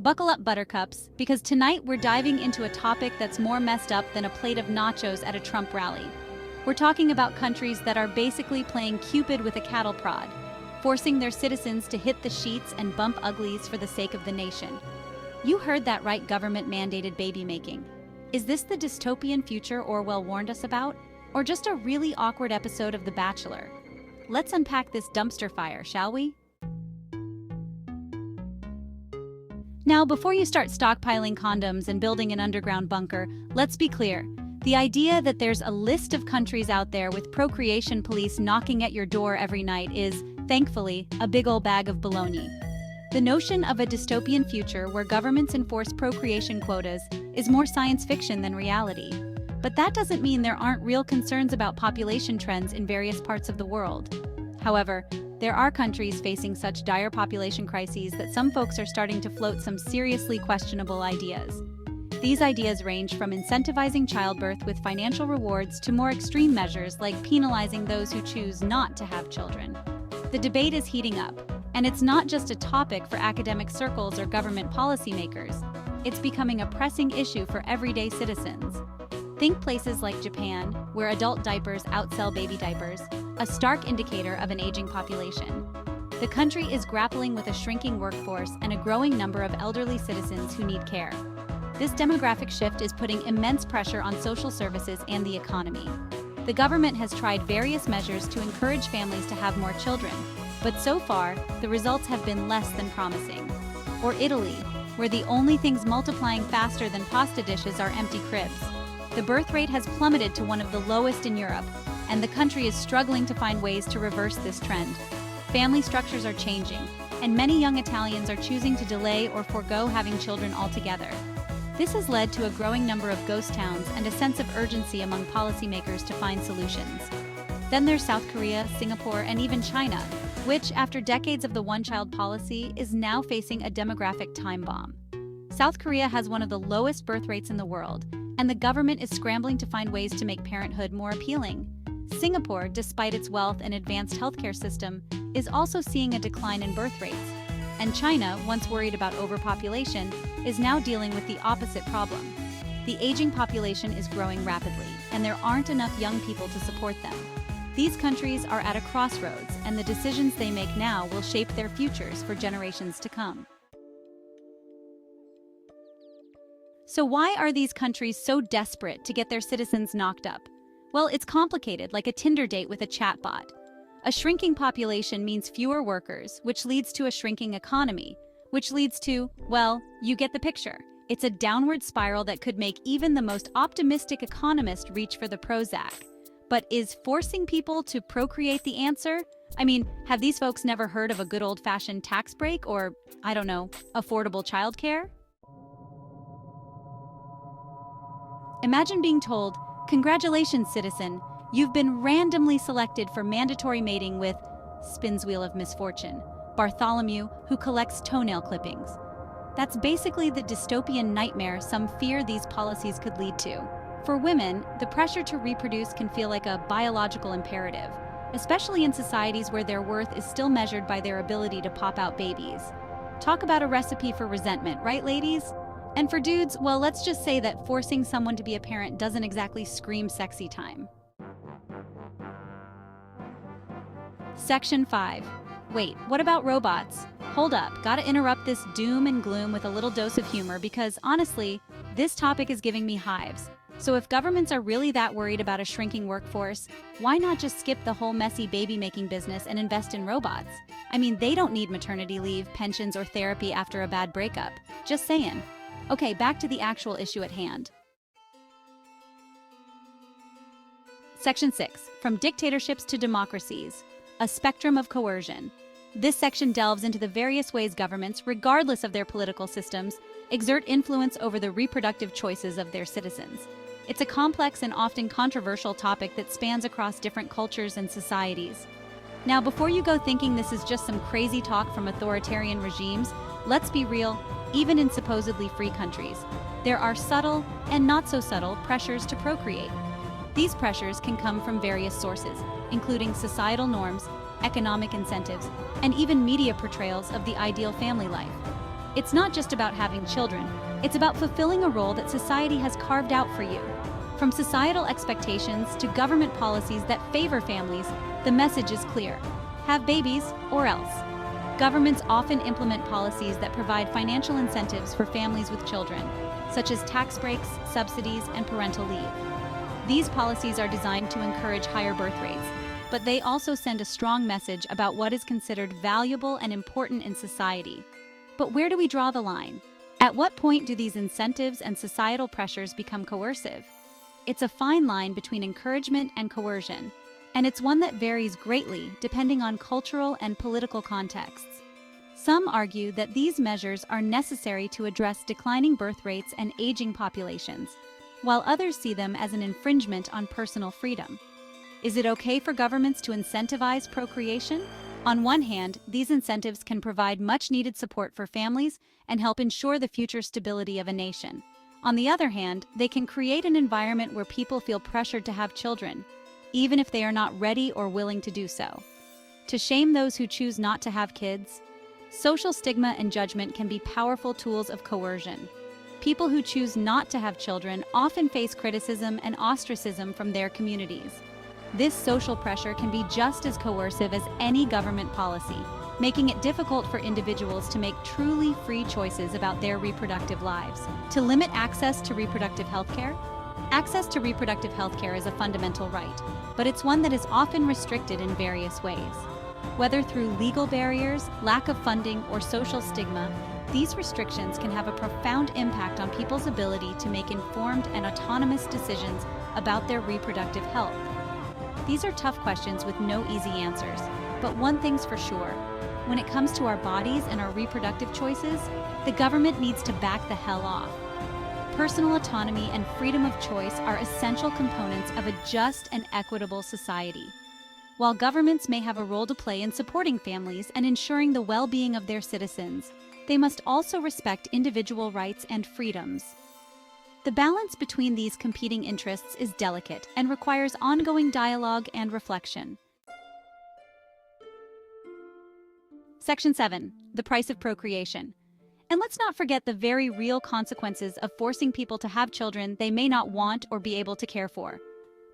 Buckle up, buttercups, because tonight we're diving into a topic that's more messed up than a plate of nachos at a Trump rally. We're talking about countries that are basically playing Cupid with a cattle prod, forcing their citizens to hit the sheets and bump uglies for the sake of the nation. You heard that right, government-mandated baby making. Is this the dystopian future Orwell warned us about? Or just a really awkward episode of The Bachelor? Let's unpack this dumpster fire, shall we? Now, before you start stockpiling condoms and building an underground bunker, let's be clear. The idea that there's a list of countries out there with procreation police knocking at your door every night is, thankfully, a big ol' bag of baloney. The notion of a dystopian future where governments enforce procreation quotas is more science fiction than reality. But that doesn't mean there aren't real concerns about population trends in various parts of the world. However, there are countries facing such dire population crises that some folks are starting to float some seriously questionable ideas. These ideas range from incentivizing childbirth with financial rewards to more extreme measures like penalizing those who choose not to have children. The debate is heating up, and it's not just a topic for academic circles or government policymakers. It's becoming a pressing issue for everyday citizens. Think places like Japan, where adult diapers outsell baby diapers, a stark indicator of an aging population. The country is grappling with a shrinking workforce and a growing number of elderly citizens who need care. This demographic shift is putting immense pressure on social services and the economy. The government has tried various measures to encourage families to have more children, but so far, the results have been less than promising. Or Italy, where the only things multiplying faster than pasta dishes are empty cribs. The birth rate has plummeted to one of the lowest in Europe, and the country is struggling to find ways to reverse this trend. Family structures are changing, and many young Italians are choosing to delay or forego having children altogether. This has led to a growing number of ghost towns and a sense of urgency among policymakers to find solutions. Then there's South Korea, Singapore, and even China, which, after decades of the one-child policy, is now facing a demographic time bomb. South Korea has one of the lowest birth rates in the world, and the government is scrambling to find ways to make parenthood more appealing. Singapore, despite its wealth and advanced healthcare system, is also seeing a decline in birth rates. And China, once worried about overpopulation, is now dealing with the opposite problem. The aging population is growing rapidly, and there aren't enough young people to support them. These countries are at a crossroads, and the decisions they make now will shape their futures for generations to come. So why are these countries so desperate to get their citizens knocked up? Well, it's complicated, like a Tinder date with a chatbot. A shrinking population means fewer workers, which leads to a shrinking economy, which leads to, well, you get the picture. It's a downward spiral that could make even the most optimistic economist reach for the Prozac. But is forcing people to procreate the answer? I mean, have these folks never heard of a good old-fashioned tax break or, I don't know, affordable childcare? Imagine being told, "Congratulations, citizen, you've been randomly selected for mandatory mating with Spin's Wheel of Misfortune, Bartholomew, who collects toenail clippings." That's basically the dystopian nightmare some fear these policies could lead to. For women, the pressure to reproduce can feel like a biological imperative, especially in societies where their worth is still measured by their ability to pop out babies. Talk about a recipe for resentment, right, ladies? And for dudes, well, let's just say that forcing someone to be a parent doesn't exactly scream sexy time. Section 5. Wait, what about robots? Hold up, gotta interrupt this doom and gloom with a little dose of humor because, honestly, this topic is giving me hives. So if governments are really that worried about a shrinking workforce, why not just skip the whole messy baby-making business and invest in robots? I mean, they don't need maternity leave, pensions, or therapy after a bad breakup. Just saying. Okay, back to the actual issue at hand. Section 6. From dictatorships to democracies. A spectrum of coercion. This section delves into the various ways governments, regardless of their political systems, exert influence over the reproductive choices of their citizens. It's a complex and often controversial topic that spans across different cultures and societies. Now, before you go thinking this is just some crazy talk from authoritarian regimes, let's be real, even in supposedly free countries, there are subtle and not so subtle pressures to procreate. These pressures can come from various sources, including societal norms, economic incentives, and even media portrayals of the ideal family life. It's not just about having children, it's about fulfilling a role that society has carved out for you. From societal expectations to government policies that favor families, the message is clear: have babies or else. Governments often implement policies that provide financial incentives for families with children, such as tax breaks, subsidies, and parental leave. These policies are designed to encourage higher birth rates, but they also send a strong message about what is considered valuable and important in society. But where do we draw the line? At what point do these incentives and societal pressures become coercive? It's a fine line between encouragement and coercion, and it's one that varies greatly depending on cultural and political contexts. Some argue that these measures are necessary to address declining birth rates and aging populations, while others see them as an infringement on personal freedom. Is it okay for governments to incentivize procreation? On one hand, these incentives can provide much-needed support for families and help ensure the future stability of a nation. On the other hand, they can create an environment where people feel pressured to have children, even if they are not ready or willing to do so. To shame those who choose not to have kids, social stigma and judgment can be powerful tools of coercion. People who choose not to have children often face criticism and ostracism from their communities. This social pressure can be just as coercive as any government policy, making it difficult for individuals to make truly free choices about their reproductive lives. To limit access to reproductive health care? Access to reproductive health care is a fundamental right, but it's one that is often restricted in various ways. Whether through legal barriers, lack of funding, or social stigma, these restrictions can have a profound impact on people's ability to make informed and autonomous decisions about their reproductive health. These are tough questions with no easy answers, but one thing's for sure: when it comes to our bodies and our reproductive choices, the government needs to back the hell off. Personal autonomy and freedom of choice are essential components of a just and equitable society. While governments may have a role to play in supporting families and ensuring the well-being of their citizens, they must also respect individual rights and freedoms. The balance between these competing interests is delicate and requires ongoing dialogue and reflection. Section 7. The Price of Procreation. And let's not forget the very real consequences of forcing people to have children they may not want or be able to care for.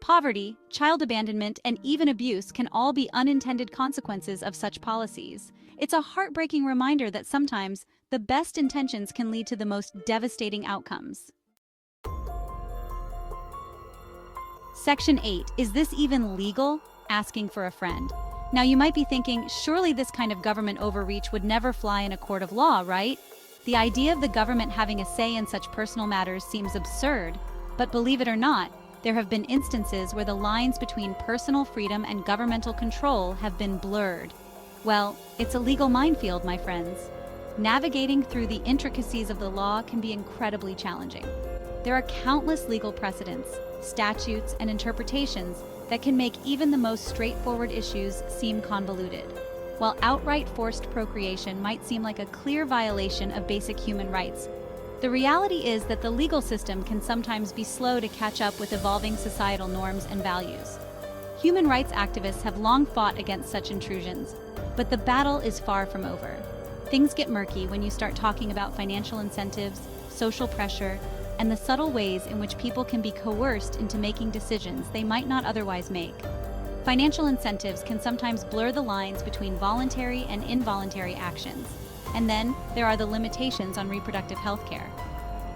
Poverty, child abandonment, and even abuse can all be unintended consequences of such policies. It's a heartbreaking reminder that sometimes the best intentions can lead to the most devastating outcomes. Section 8. Is this even legal? Asking for a friend. Now you might be thinking, surely this kind of government overreach would never fly in a court of law, right? The idea of the government having a say in such personal matters seems absurd, but believe it or not, there have been instances where the lines between personal freedom and governmental control have been blurred. Well, it's a legal minefield, my friends. Navigating through the intricacies of the law can be incredibly challenging. There are countless legal precedents, statutes, and interpretations that can make even the most straightforward issues seem convoluted. While outright forced procreation might seem like a clear violation of basic human rights, the reality is that the legal system can sometimes be slow to catch up with evolving societal norms and values. Human rights activists have long fought against such intrusions, but the battle is far from over. Things get murky when you start talking about financial incentives, social pressure, and the subtle ways in which people can be coerced into making decisions they might not otherwise make. Financial incentives can sometimes blur the lines between voluntary and involuntary actions. And then there are the limitations on reproductive health care.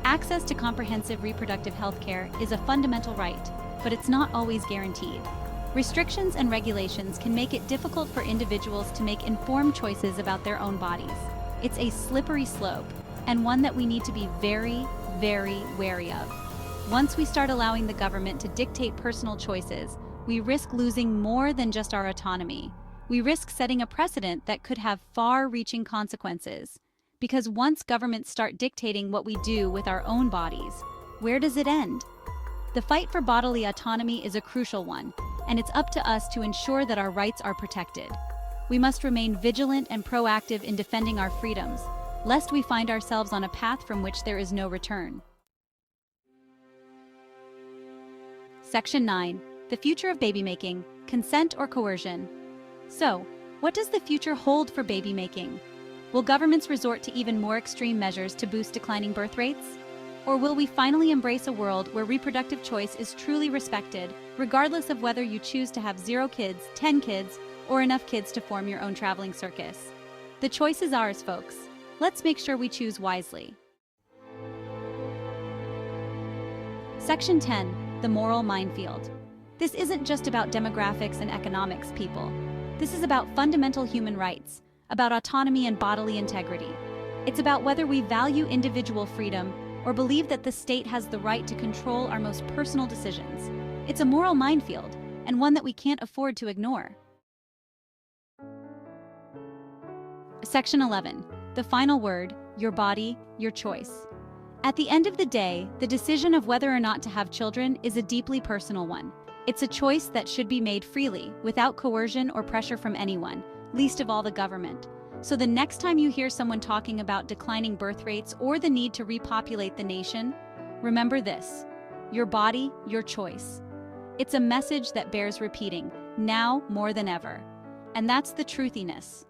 Access to comprehensive reproductive health care is a fundamental right, but it's not always guaranteed. Restrictions and regulations can make it difficult for individuals to make informed choices about their own bodies. It's a slippery slope, and one that we need to be very, very wary of. Once we start allowing the government to dictate personal choices, we risk losing more than just our autonomy. We risk setting a precedent that could have far-reaching consequences. Because once governments start dictating what we do with our own bodies, where does it end? The fight for bodily autonomy is a crucial one, and it's up to us to ensure that our rights are protected. We must remain vigilant and proactive in defending our freedoms, lest we find ourselves on a path from which there is no return. Section 9. The future of baby making, consent or coercion. So, what does the future hold for baby making? Will governments resort to even more extreme measures to boost declining birth rates? Or will we finally embrace a world where reproductive choice is truly respected, regardless of whether you choose to have 0 kids, 10 kids, or enough kids to form your own traveling circus? The choice is ours, folks. Let's make sure we choose wisely. Section 10, the Moral Minefield. This isn't just about demographics and economics, people. This is about fundamental human rights, about autonomy and bodily integrity. It's about whether we value individual freedom or believe that the state has the right to control our most personal decisions. It's a moral minefield, and one that we can't afford to ignore. Section 11, the final word, your body, your choice. At the end of the day, the decision of whether or not to have children is a deeply personal one. It's a choice that should be made freely, without coercion or pressure from anyone, least of all the government. So the next time you hear someone talking about declining birth rates or the need to repopulate the nation, remember this: your body, your choice. It's a message that bears repeating, now more than ever. And that's the truthiness.